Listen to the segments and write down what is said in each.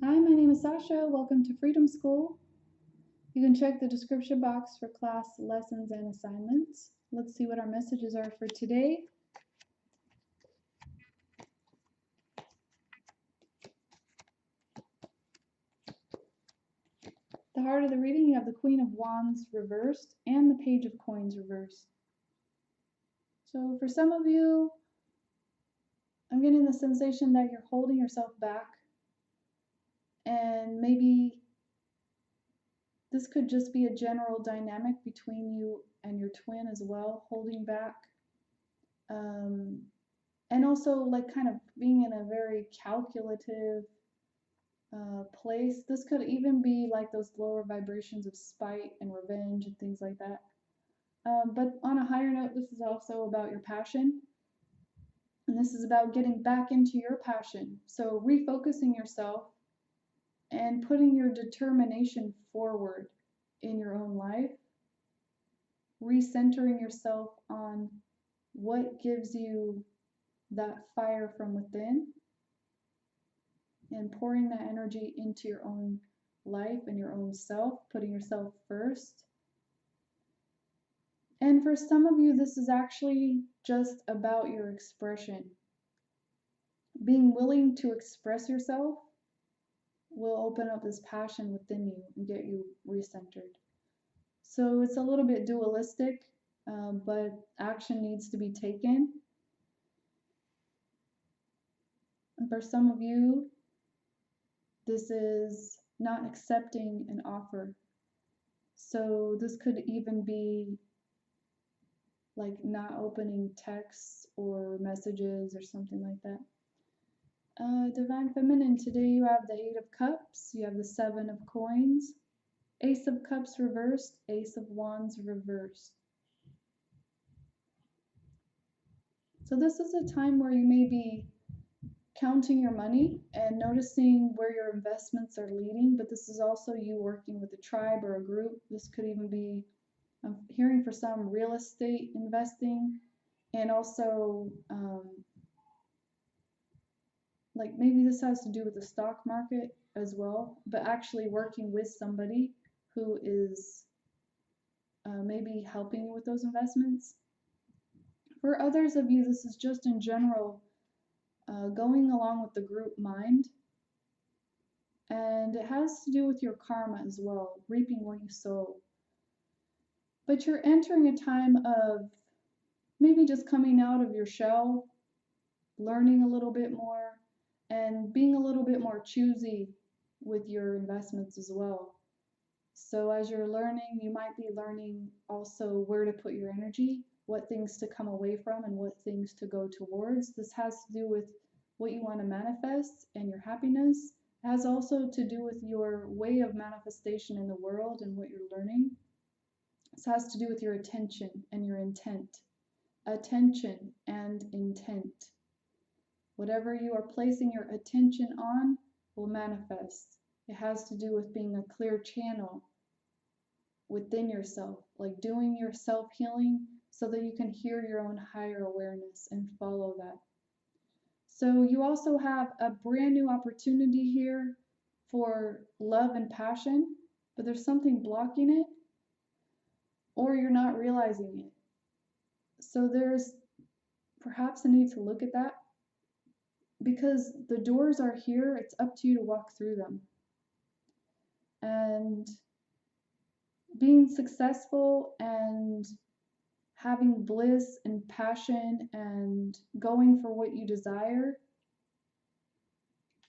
Hi, my name is Sazsha. Welcome to Freedom School. You can check the description box for class lessons and assignments. Let's see what our messages are for today. The heart of the reading, you have the Queen of Wands reversed and the Page of Coins reversed. So for some of you, I'm getting the sensation that you're holding yourself back, and maybe this could just be a general dynamic between you and your twin as well, holding back. And also like kind of being in a very calculative place. This could even be like those lower vibrations of spite and revenge and things like that. But on a higher note, this is also about your passion. And this is about getting back into your passion. So refocusing yourself and putting your determination forward in your own life. Recentering yourself on what gives you that fire from within, and pouring that energy into your own life and your own self, putting yourself first. And for some of you, this is actually just about your expression. Being willing to express yourself will open up this passion within you and get you recentered. So it's a little bit dualistic, but action needs to be taken. And for some of you, this is not accepting an offer. So this could even be like not opening texts or messages or something like that. Divine Feminine, today you have the 8 of Cups, you have the 7 of Coins, Ace of Cups reversed, Ace of Wands reversed. So this is a time where you may be counting your money and noticing where your investments are leading, but this is also you working with a tribe or a group. This could even be, I'm hearing for some, real estate investing, and also like maybe this has to do with the stock market as well, but actually working with somebody who is maybe helping you with those investments. For others of you, this is just in general going along with the group mind, and it has to do with your karma as well, reaping what you sow. But you're entering a time of maybe just coming out of your shell, learning a little bit more, and being a little bit more choosy with your investments as well. So as you're learning, you might be learning also where to put your energy, what things to come away from, and what things to go towards. This has to do with what you want to manifest and your happiness. It has also to do with your way of manifestation in the world and what you're learning. This has to do with your attention and your intent. Attention and intent. Whatever you are placing your attention on will manifest. It has to do with being a clear channel within yourself, like doing your self-healing so that you can hear your own higher awareness and follow that. So you also have a brand new opportunity here for love and passion, but there's something blocking it, or you're not realizing it. So there's perhaps a need to look at that, because the doors are here, it's up to you to walk through them. And being successful and having bliss and passion and going for what you desire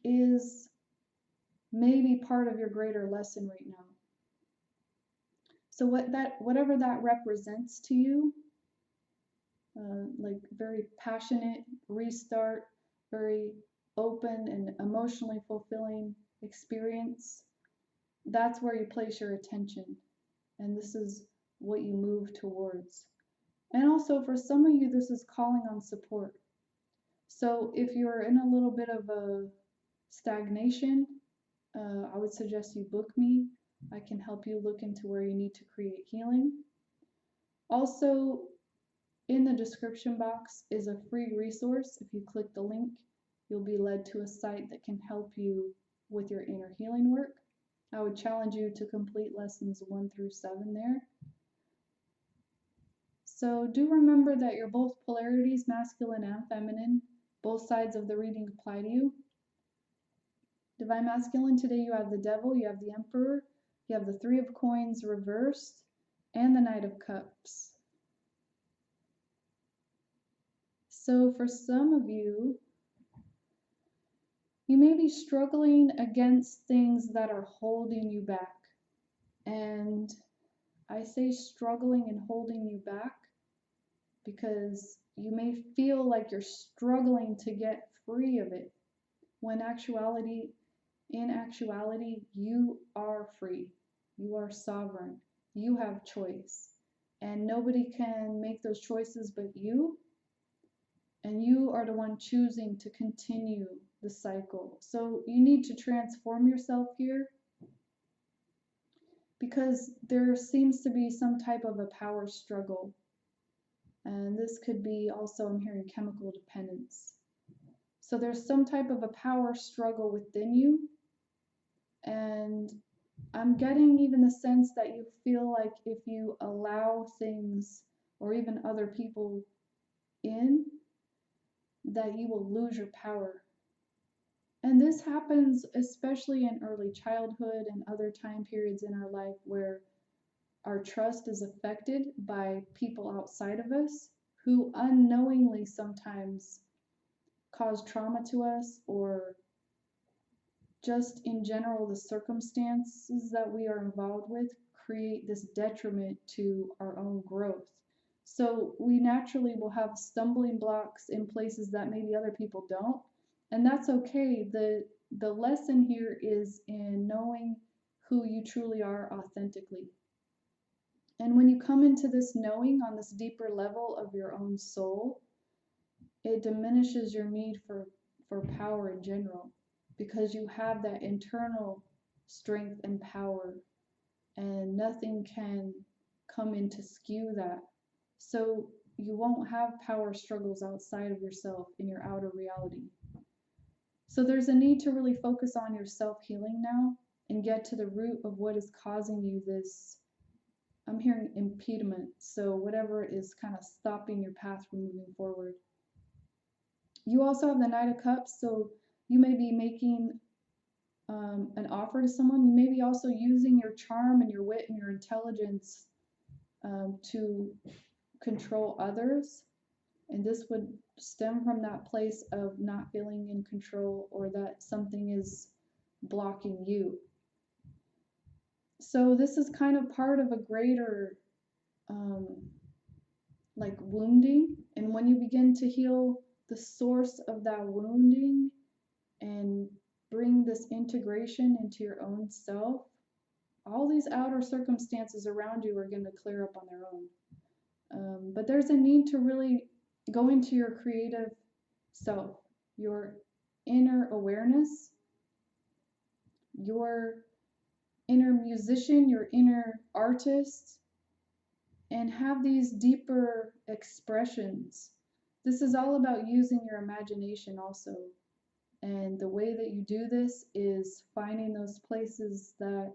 is maybe part of your greater lesson right now. So whatever that represents to you, like very passionate restart, very open and emotionally fulfilling experience, that's where you place your attention, and this is what you move towards. And also for some of you, this is calling on support. So if you're in a little bit of a stagnation, I would suggest you book me. I can help you look into where you need to create healing. Also, in the description box is a free resource. If you click the link, you'll be led to a site that can help you with your inner healing work. I would challenge you to complete lessons 1 through 7 there. So do remember that you're both polarities, masculine and feminine. Both sides of the reading apply to you. Divine Masculine, today you have the Devil, you have the Emperor, you have the Three of Coins reversed, and the Knight of Cups. So for some of you, you may be struggling against things that are holding you back. And I say struggling and holding you back because you may feel like you're struggling to get free of it, when in actuality, you are free. You are sovereign. You have choice. And nobody can make those choices but you. And you are the one choosing to continue the cycle. So you need to transform yourself here, because there seems to be some type of a power struggle. And this could be also, I'm hearing, chemical dependence. So there's some type of a power struggle within you. And I'm getting even the sense that you feel like if you allow things or even other people in, that you will lose your power. And this happens especially in early childhood and other time periods in our life where our trust is affected by people outside of us who unknowingly sometimes cause trauma to us, or just in general the circumstances that we are involved with create this detriment to our own growth. So we naturally will have stumbling blocks in places that maybe other people don't, and that's okay. The lesson here is in knowing who you truly are authentically. And when you come into this knowing on this deeper level of your own soul, it diminishes your need for power in general, because you have that internal strength and power, and nothing can come in to skew that. So you won't have power struggles outside of yourself in your outer reality. So there's a need to really focus on your self-healing now and get to the root of what is causing you this, I'm hearing, impediment. So whatever is kind of stopping your path from moving forward. You also have the Knight of Cups, so you may be making an offer to someone. You may be also using your charm and your wit and your intelligence to control others. And this would stem from that place of not feeling in control, or that something is blocking you. So this is kind of part of a greater like wounding. And when you begin to heal the source of that wounding and bring this integration into your own self, all these outer circumstances around you are going to clear up on their own. But there's a need to really go into your creative self, your inner awareness, your inner musician, your inner artist, and have these deeper expressions. This is all about using your imagination also. And the way that you do this is finding those places that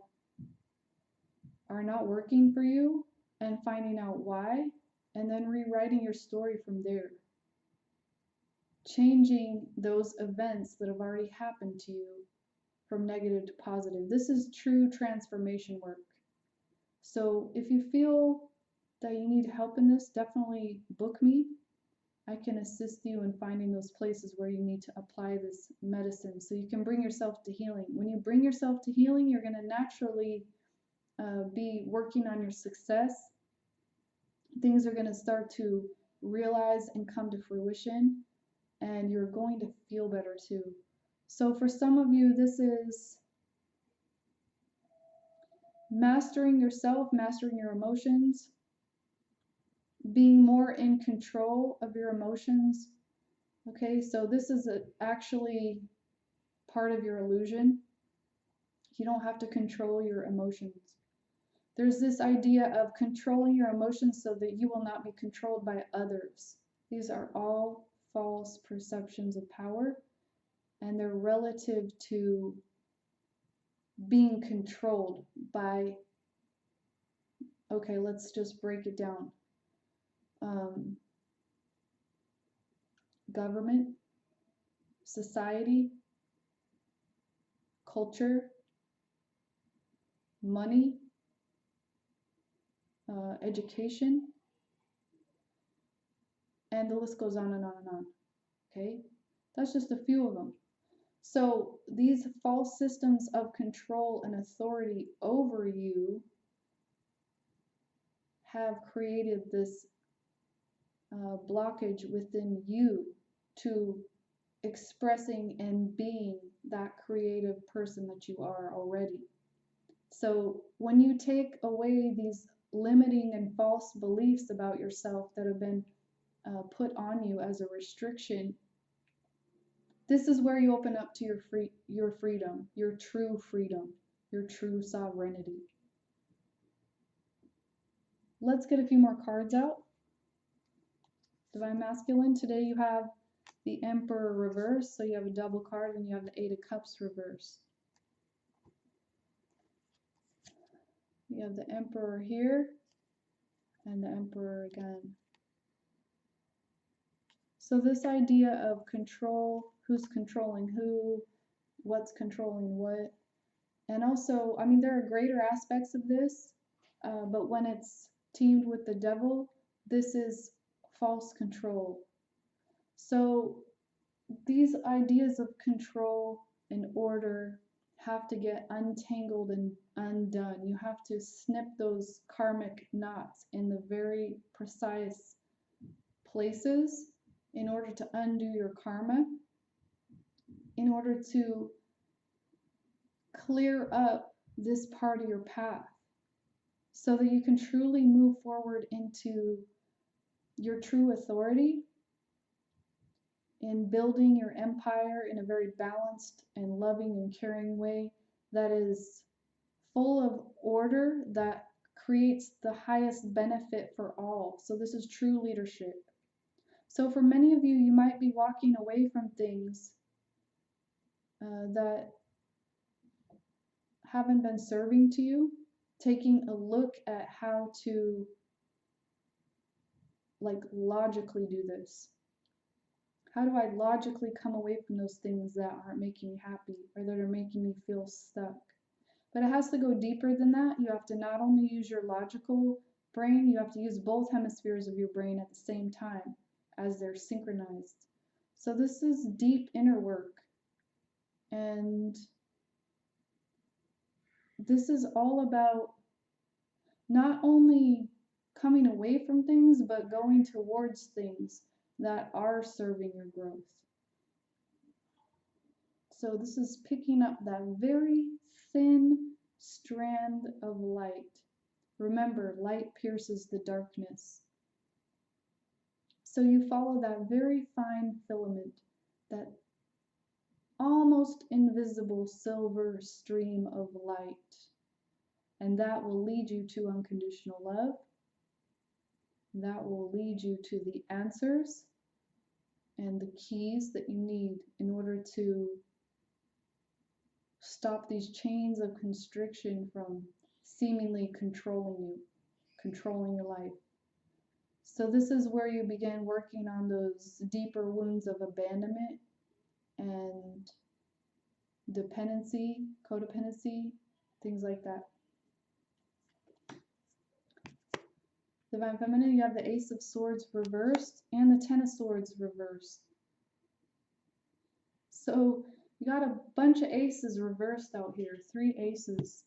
are not working for you and finding out why, and then rewriting your story from there. Changing those events that have already happened to you from negative to positive. This is true transformation work. So if you feel that you need help in this, definitely book me. I can assist you in finding those places where you need to apply this medicine so you can bring yourself to healing. When you bring yourself to healing, you're going to naturally be working on your success. Things are going to start to realize and come to fruition, and you're going to feel better too. So for some of you, this is mastering yourself, mastering your emotions, being more in control of your emotions. Okay, so this is actually part of your illusion. You don't have to control your emotions. There's this idea of controlling your emotions so that you will not be controlled by others. These are all false perceptions of power, and they're relative to being controlled by, okay, let's just break it down. Government, society, culture, money, education, and the list goes on and on and on. Okay, that's just a few of them. So these false systems of control and authority over you have created this blockage within you to expressing and being that creative person that you are already. So when you take away these limiting and false beliefs about yourself that have been put on you as a restriction, this is where you open up to your freedom, your true freedom, your true sovereignty. Let's get a few more cards out. Divine Masculine, today you have the Emperor reverse, so you have a double card, and you have the Eight of Cups reverse. You have the Emperor here, and the Emperor again. So this idea of control, who's controlling who, what's controlling what, and also, I mean, there are greater aspects of this, but when it's teamed with the devil, this is false control. So these ideas of control and order have to get untangled and undone. You have to snip those karmic knots in the very precise places in order to undo your karma, in order to clear up this part of your path so that you can truly move forward into your true authority in building your empire in a very balanced and loving and caring way that is full of order, that creates the highest benefit for all. So this is true leadership. So for many of you, you might be walking away from things that haven't been serving to you, taking a look at how to logically do this. How do I logically come away from those things that aren't making me happy or that are making me feel stuck? But it has to go deeper than that. You have to not only use your logical brain, you have to use both hemispheres of your brain at the same time as they're synchronized. So this is deep inner work. And this is all about not only coming away from things, but going towards things that are serving your growth. So this is picking up that very thin strand of light. Remember, light pierces the darkness. So you follow that very fine filament, that almost invisible silver stream of light. And that will lead you to unconditional love. That will lead you to the answers and the keys that you need in order to stop these chains of constriction from seemingly controlling you, controlling your life. So this is where you begin working on those deeper wounds of abandonment and dependency, codependency, things like that. Divine Feminine, you have the Ace of Swords reversed and the Ten of Swords reversed. So you got a bunch of aces reversed out here, 3 aces.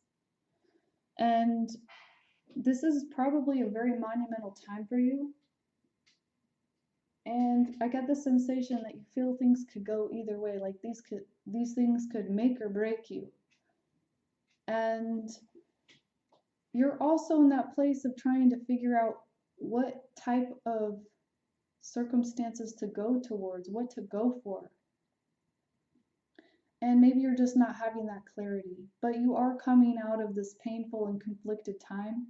And this is probably a very monumental time for you. And I get the sensation that you feel things could go either way, like these things could make or break you. And you're also in that place of trying to figure out what type of circumstances to go towards, what to go for. And maybe you're just not having that clarity, but you are coming out of this painful and conflicted time.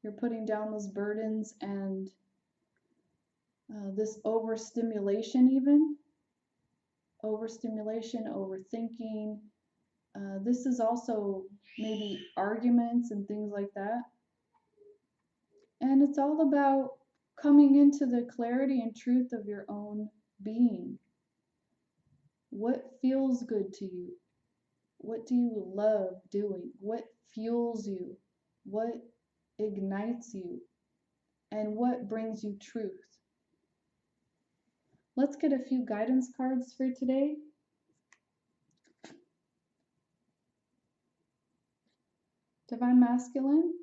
You're putting down those burdens and this overstimulation, overthinking, This is also maybe arguments and things like that. And it's all about coming into the clarity and truth of your own being. What feels good to you? What do you love doing? What fuels you? What ignites you? And what brings you truth? Let's get a few guidance cards for today. Divine Masculine,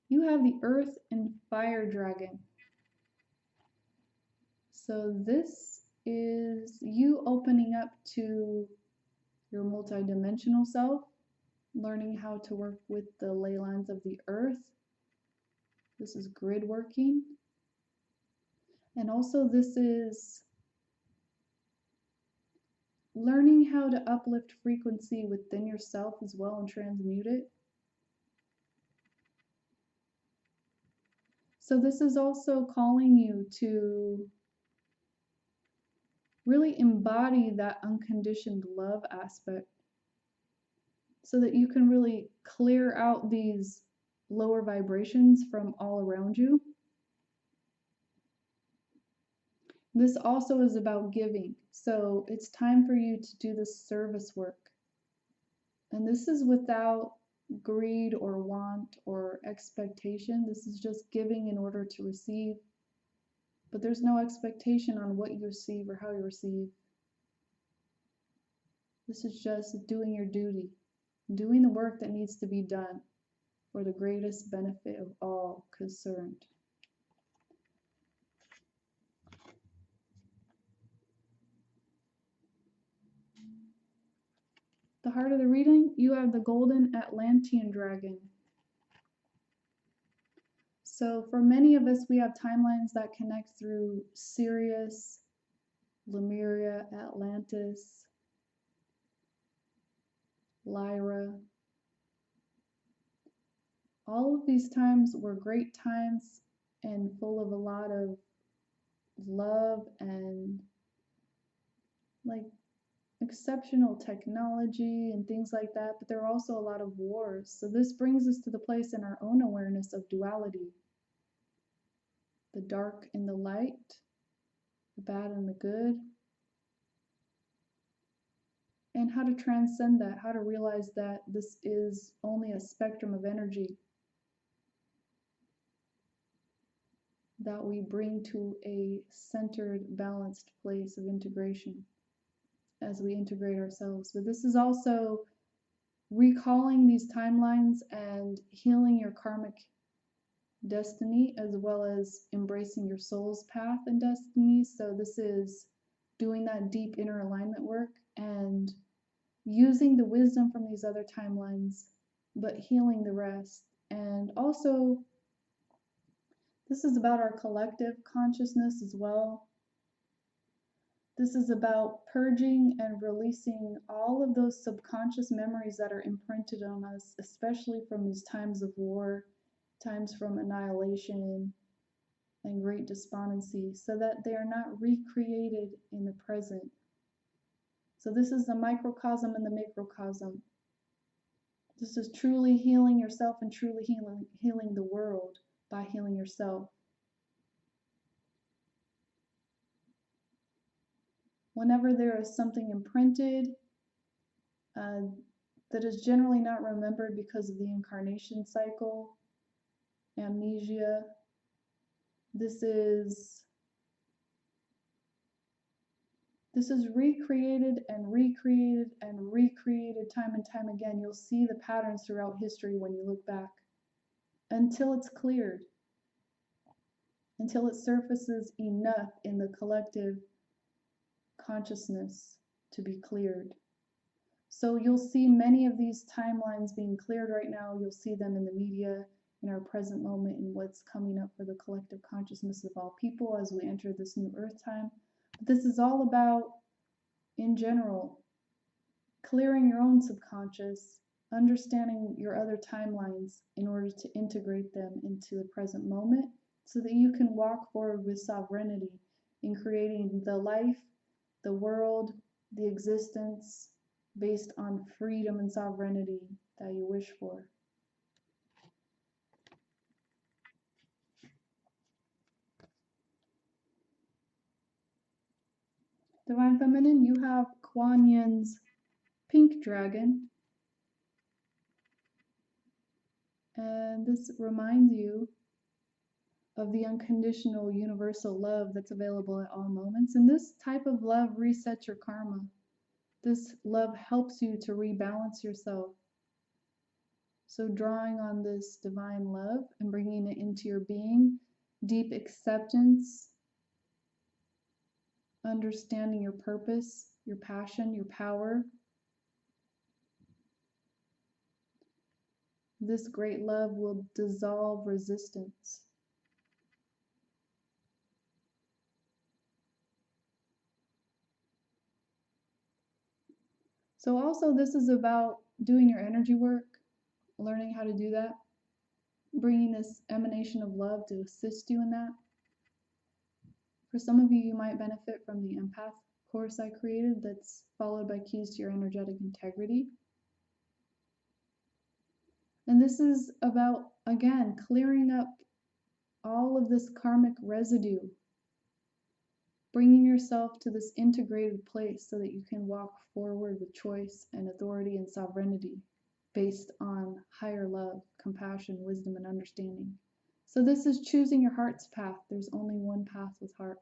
you have the Earth and Fire Dragon. So this is you opening up to your multidimensional self, learning how to work with the ley lines of the Earth. This is grid working. And also this is learning how to uplift frequency within yourself as well and transmute it. So this is also calling you to really embody that unconditioned love aspect so that you can really clear out these lower vibrations from all around you. This also is about giving. So it's time for you to do this service work. And this is without greed or want or expectation. This is just giving in order to receive. But there's no expectation on what you receive or how you receive. This is just doing your duty, doing the work that needs to be done for the greatest benefit of all concerned. The heart of the reading, you have the Golden Atlantean Dragon. So for many of us, we have timelines that connect through Sirius, Lemuria, Atlantis, Lyra. All of these times were great times and full of a lot of love and like exceptional technology and things like that, but there are also a lot of wars. So this brings us to the place in our own awareness of duality. The dark and the light, the bad and the good. And how to transcend that, how to realize that this is only a spectrum of energy that we bring to a centered, balanced place of integration as we integrate ourselves. But this is also recalling these timelines and healing your karmic destiny, as well as embracing your soul's path and destiny. So this is doing that deep inner alignment work and using the wisdom from these other timelines, but healing the rest. And also, this is about our collective consciousness as well. This is about purging and releasing all of those subconscious memories that are imprinted on us, especially from these times of war, times from annihilation and great despondency, so that they are not recreated in the present. So this is the microcosm and the macrocosm. This is truly healing yourself and truly healing the world by healing yourself. Whenever there is something imprinted that is generally not remembered because of the incarnation cycle, amnesia, this is recreated and recreated and recreated time and time again. You'll see the patterns throughout history when you look back until it's cleared, until it surfaces enough in the collective consciousness to be cleared. So you'll see many of these timelines being cleared right now. You'll see them in the media, in our present moment, in what's coming up for the collective consciousness of all people as we enter this new earth time. But this is all about, in general, clearing your own subconscious, understanding your other timelines in order to integrate them into the present moment so that you can walk forward with sovereignty in creating the life, the world, the existence, based on freedom and sovereignty that you wish for. Divine Feminine, you have Kuan Yin's pink dragon. And this reminds you of the unconditional universal love that's available at all moments. And this type of love resets your karma. This love helps you to rebalance yourself. So drawing on this divine love and bringing it into your being, deep acceptance, understanding your purpose, your passion, your power. This great love will dissolve resistance. So also this is about doing your energy work, learning how to do that, bringing this emanation of love to assist you in that. For some of you, you might benefit from the empath course I created that's followed by keys to your energetic integrity. And this is about, again, clearing up all of this karmic residue, bringing yourself to this integrated place so that you can walk forward with choice and authority and sovereignty based on higher love, compassion, wisdom, and understanding. So this is choosing your heart's path. There's only one path with heart.